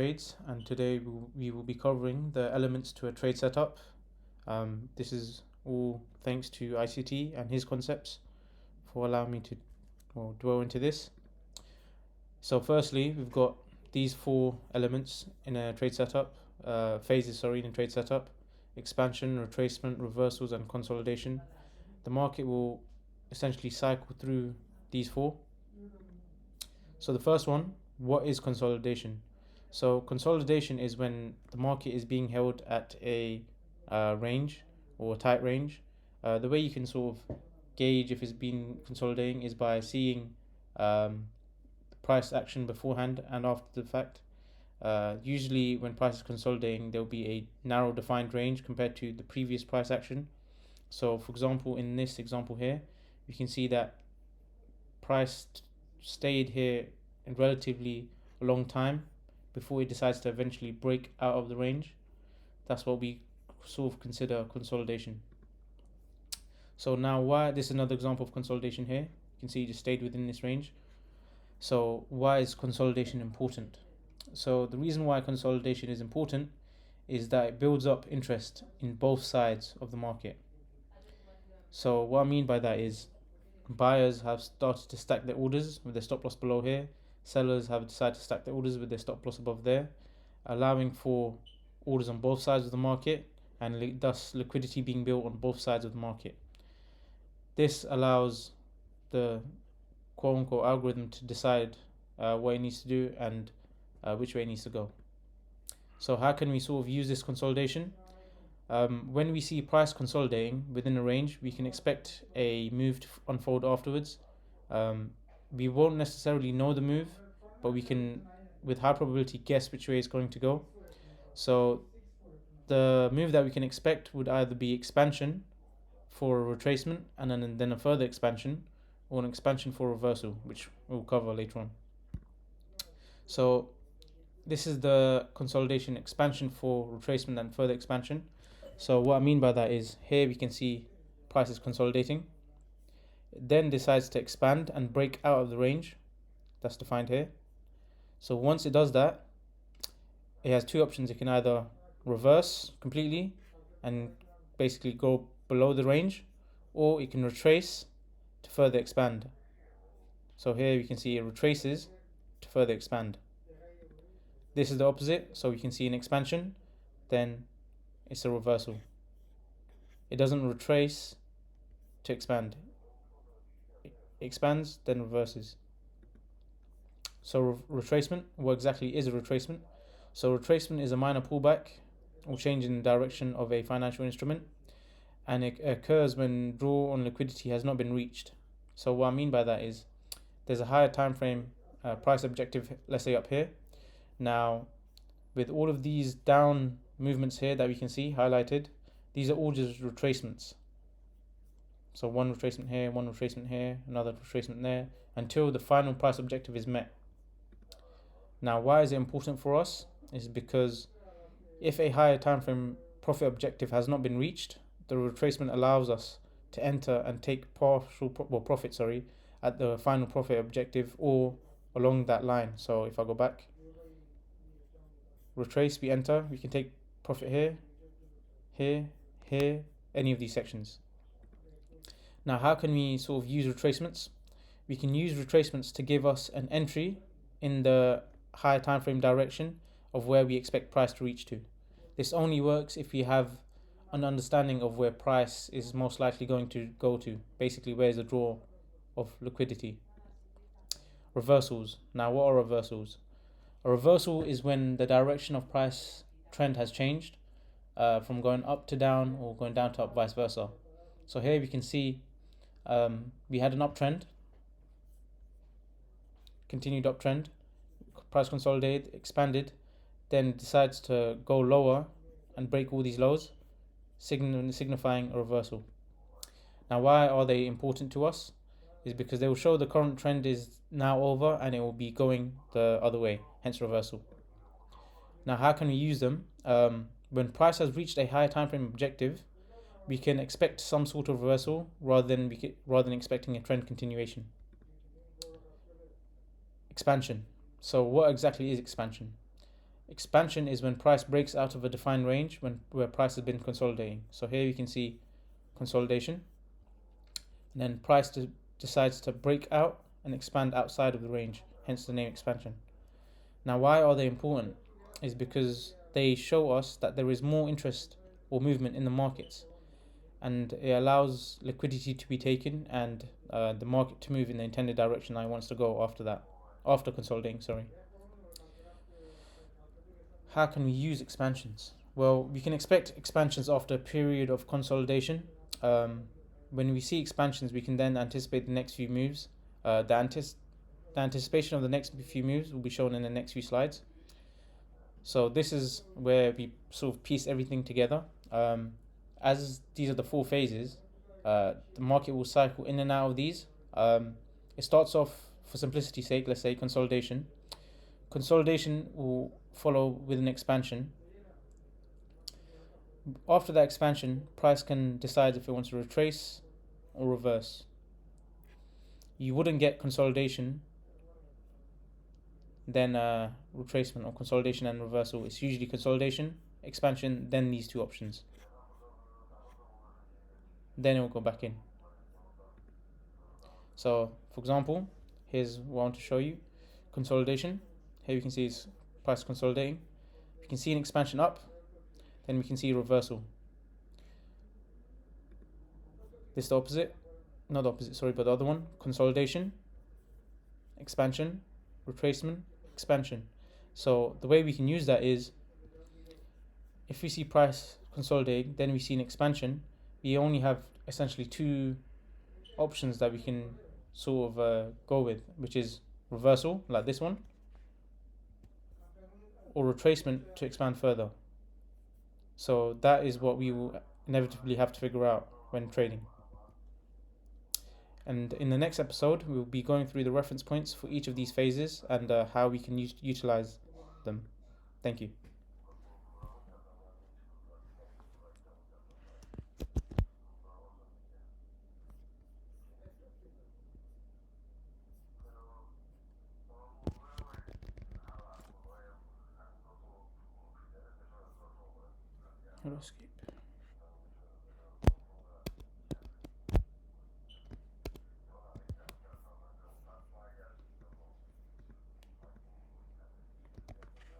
Trades, and today we will be covering the elements to a trade setup. This is all thanks to ICT and his concepts for allowing me to dwell into this. So firstly, we've got these four elements in a trade setup, phases in a trade setup: expansion, retracement, reversals, and consolidation. The market will essentially cycle through these four. So the first one, what is consolidation? So consolidation is when the market is being held at a range or a tight range. The way you can sort of gauge if it's been consolidating is by seeing the price action beforehand and after the fact. Usually when price is consolidating, there will be a narrow defined range compared to the previous price action. So for example, in this example here, you can see that price stayed here in relatively a long time before it decides to eventually break out of the range. That's what we sort of consider consolidation. So now why this is another example of consolidation here. You can see it just stayed within this range. So why is consolidation important? So the reason why consolidation is important is that it builds up interest in both sides of the market. So what I mean by that is buyers have started to stack their orders with their stop loss below here. Sellers have decided to stack their orders with their stop loss above there, allowing for orders on both sides of the market and thus liquidity being built on both sides of the market. This allows the quote-unquote algorithm to decide what it needs to do and which way it needs to go. So how can we sort of use this consolidation? When we see price consolidating within a range, we can expect a move to unfold afterwards. We won't necessarily know the move, but we can, with high probability, guess which way it's going to go. So the move that we can expect would either be expansion for a retracement and then a further expansion, or an expansion for reversal, which we'll cover later on. So this is the consolidation: expansion for retracement and further expansion. So what I mean by that is here we can see price is consolidating. It then decides to expand and break out of the range that's defined here. So once it does that, it has two options. It can either reverse completely and basically go below the range, or it can retrace to further expand. So here you can see it retraces to further expand. This is the opposite. So we can see an expansion, then it's a reversal. It doesn't retrace to expand. It expands, then reverses. So retracement, what exactly is a retracement? So retracement is a minor pullback or change in the direction of a financial instrument, and it occurs when draw on liquidity has not been reached. So what I mean by that is there's a higher time frame price objective, let's say up here. Now with all of these down movements here that we can see highlighted, these are all just retracements. So one retracement here, one retracement here, another retracement there, until the final price objective is met. Now why is it important for us? Is because if a higher time frame profit objective has not been reached, the retracement allows us to enter and take profit at the final profit objective or along that line. So if I go back, retrace, we enter, we can take profit here, here, here, any of these sections. Now how can we sort of use retracements? We can use retracements to give us an entry in the higher time frame direction of where we expect price to reach to. This only works if we have an understanding of where price is most likely going to go to, basically where's the draw of liquidity. Reversals. Now what are reversals? A reversal is when the direction of price trend has changed from going up to down or going down to up, vice versa. So here we can see we had an uptrend, continued uptrend, price consolidated, expanded, then decides to go lower and break all these lows, signifying a reversal. Now why are they important to us? Is because they will show the current trend is now over and it will be going the other way, hence reversal. Now how can we use them? When price has reached a higher time frame objective, we can expect some sort of reversal rather than expecting a trend continuation. Expansion. So what exactly is expansion? Expansion is when price breaks out of a defined range where price has been consolidating. So here you can see consolidation, and then price decides to break out and expand outside of the range, hence the name expansion. Now, why are they important? Is because they show us that there is more interest or movement in the markets, and it allows liquidity to be taken and the market to move in the intended direction I wants to go after that, after consolidating. Sorry. How can we use expansions? Well, we can expect expansions after a period of consolidation. Um, when we see expansions, we can then anticipate the next few moves. The anticipation of the next few moves will be shown in the next few slides. So this is where we sort of piece everything together. As these are the four phases, the market will cycle in and out of these. It starts off, for simplicity's sake, let's say consolidation. Consolidation will follow with an expansion. After that expansion, price can decide if it wants to retrace or reverse. You wouldn't get consolidation, then retracement, or consolidation and reversal. It's usually consolidation, expansion, then these two options. Then it will go back in. So, for example, here's what I want to show you. Consolidation. Here we can see it's price consolidating. We can see an expansion up, then we can see reversal. This is the opposite. Not the opposite, sorry, but the other one. Consolidation, expansion, retracement, expansion. So the way we can use that is, if we see price consolidating, then we see an expansion, we only have essentially two options that we can sort of go with, which is reversal, like this one, or retracement to expand further. So that is what we will inevitably have to figure out when trading. And in the next episode, we will be going through the reference points for each of these phases and how we can utilize them. Thank you. Escape.